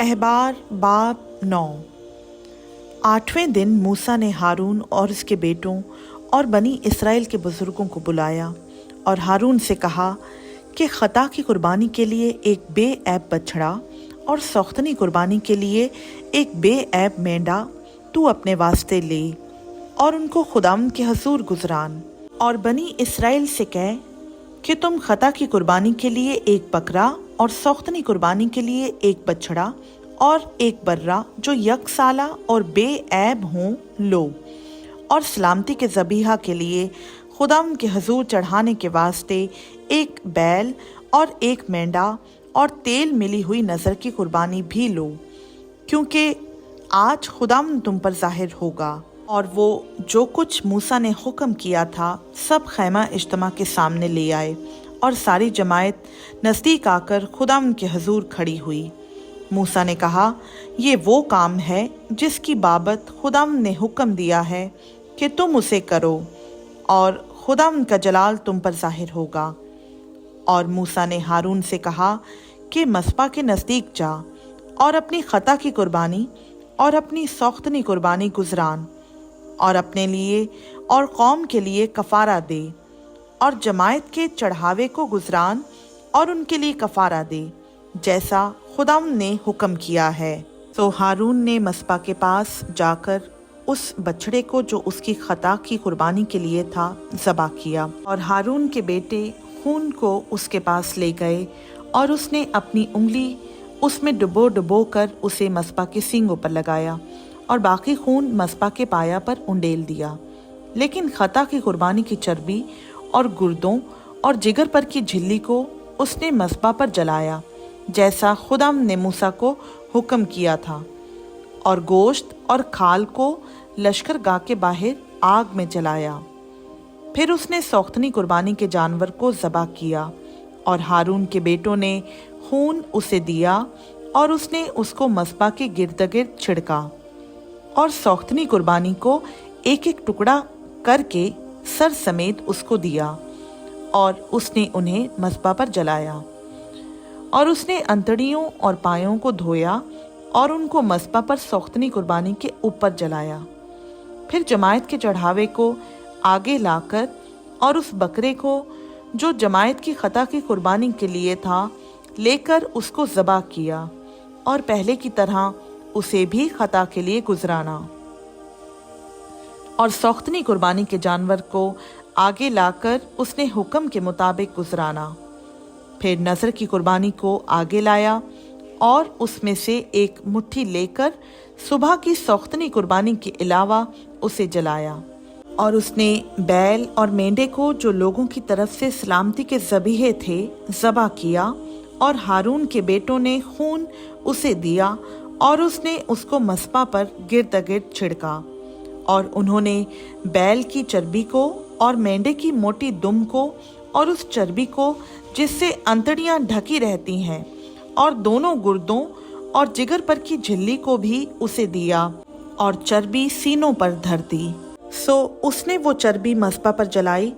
अहबार बाब 9। 8वें दिन मूसा ने हारून और उसके बेटों और बनी इसराइल के बुजुर्गों को बुलाया और हारून से कहा कि खता की कुर्बानी के लिए एक बेऐब बछड़ा और सौख्तनी कुर्बानी के लिए एक बेऐब मेंढा तू अपने वास्ते ले और उनको खुदाम के हजूर गुजरान। और बनी इसराइल से कह कि तुम खता की कुर्बानी के लिए एक बकरा और सौख्तनी कुर्बानी के लिए एक बछड़ा और एक बर्रा जो यकसाला और बेऐब हों लो, और सलामती के ज़बीहा के लिए खुदाम के हजूर चढ़ाने के वास्ते एक बैल और एक मेंढा और तेल मिली हुई नज़र की कुर्बानी भी लो, क्योंकि आज खुदाम तुम पर ज़ाहिर होगा। और वो जो कुछ मूसा ने हुक्म किया था सब खैमा इज्तिमा के सामने ले आए, और सारी जमायत नज़दीक आकर खुदाम के हजूर खड़ी हुई। मूसा ने कहा, ये वो काम है जिसकी बाबत खुदाम ने हुक्म दिया है कि तुम उसे करो, और खुदाम का जलाल तुम पर ज़ाहिर होगा। और मूसा ने हारून से कहा कि मस्पा के नज़दीक जा और अपनी खता की कुर्बानी और अपनी सौख्तनी कुर्बानी गुजरान, और अपने लिए और कौम के लिए कफ़ारा दे, और जमायत के चढ़ावे को गुजरान और उनके लिए कफ़ारा दे, जैसा खुदाम ने हुक्म किया है। तो हारून ने मस्पा के पास जाकर उस बछड़े को जो उसकी खता की कुर्बानी के लिए था ज़बा किया, और हारून के बेटे खून को उसके पास ले गए, और उसने अपनी उंगली उसमें डुबो डुबो कर उसे मस्पा के सींगों पर लगाया, और बाकी खून मस्पा के पाया पर उंडेल दिया। लेकिन खता की कुर्बानी की चर्बी और गुर्दों और जिगर पर की झिल्ली को उसने मस्पा पर जलाया, जैसा खुदाम ने मूसा को हुक्म किया था, और गोश्त और खाल को लश्करगाह के बाहर आग में जलाया। फिर उसने सौख्तनी कुर्बानी के जानवर को ज़बा किया, और हारून के बेटों ने खून उसे दिया, और उसने उसको मस्पा के गिर्द-गिर्द छिड़का, और सौख्तनी कुर्बानी को एक एक टुकड़ा करके सर समेत उसको दिया, और उसने उन्हें मस्पा पर जलाया। और उसने अंतड़ियों और पायों को धोया और उनको मस्पा पर सौख्तनी कुर्बानी के ऊपर जलाया। फिर जमायत के चढ़ावे को आगे लाकर और उस बकरे को जो जमायत की खता की कुर्बानी के लिए था लेकर उसको ज़बा किया, और पहले की तरह उसे भी खता के लिए गुजराना। और सौख्तनी कुर्बानी के जानवर को आगे लाकर उसने हुक्म के मुताबिक गुजराना। फिर नज़र की कुर्बानी को आगे लाया, और उसमें से एक मुट्ठी लेकर सुबह की सौख्तनी कुर्बानी के अलावा उसे जलाया। और उसने बैल और मेंढे को जो लोगों की तरफ से सलामती के ज़बीहे थे ज़बा किया, और हारून के बेटों ने खून उसे दिया, और उसने उसको मस्पा पर गिर्द-गिर्द छिड़का। और उन्होंने बैल की चर्बी को और मेंढे की मोटी दुम को और उस चर्बी को जिससे अंतड़ियां ढकी रहती हैं, और दोनों गुर्दों और जिगर पर की झिल्ली को भी उसे दिया, और चर्बी सीनों पर धर दी। सो उसने वो चर्बी मस्पा पर जलाई,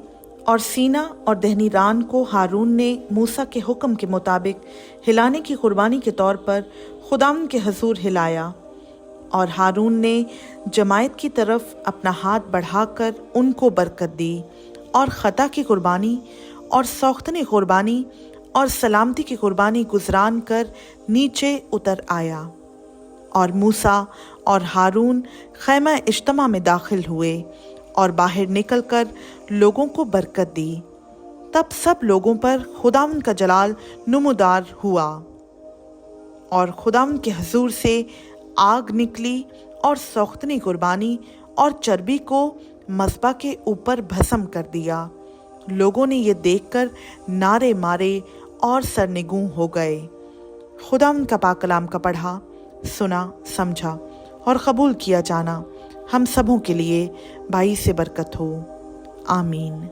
और सीना और दहनी रान को हारून ने मूसा के हुक्म के मुताबिक हिलाने की कुर्बानी के तौर पर खुदाम के हजूर हिलाया। और हारून ने जमायत की तरफ अपना हाथ बढ़ाकर उनको बरकत दी, और खता की कुर्बानी और सौख्तनी कुर्बानी और सलामती की कुर्बानी गुजरान कर नीचे उतर आया। और मूसा और हारून खैमा इज्तिमा में दाखिल हुए और बाहर निकलकर लोगों को बरकत दी। तब सब लोगों पर खुदाम का जलाल नुमदार हुआ, और खुदाम के हजूर से आग निकली और सौख्तनी कुर्बानी और चर्बी को मस्बा के ऊपर भस्म कर दिया। लोगों ने ये देखकर नारे मारे और सरनिगूं हो गए। खुदाम का पाक कलाम का पढ़ा, सुना, समझा और कबूल किया जाना हम सबों के लिए भाई से बरकत हो। आमीन।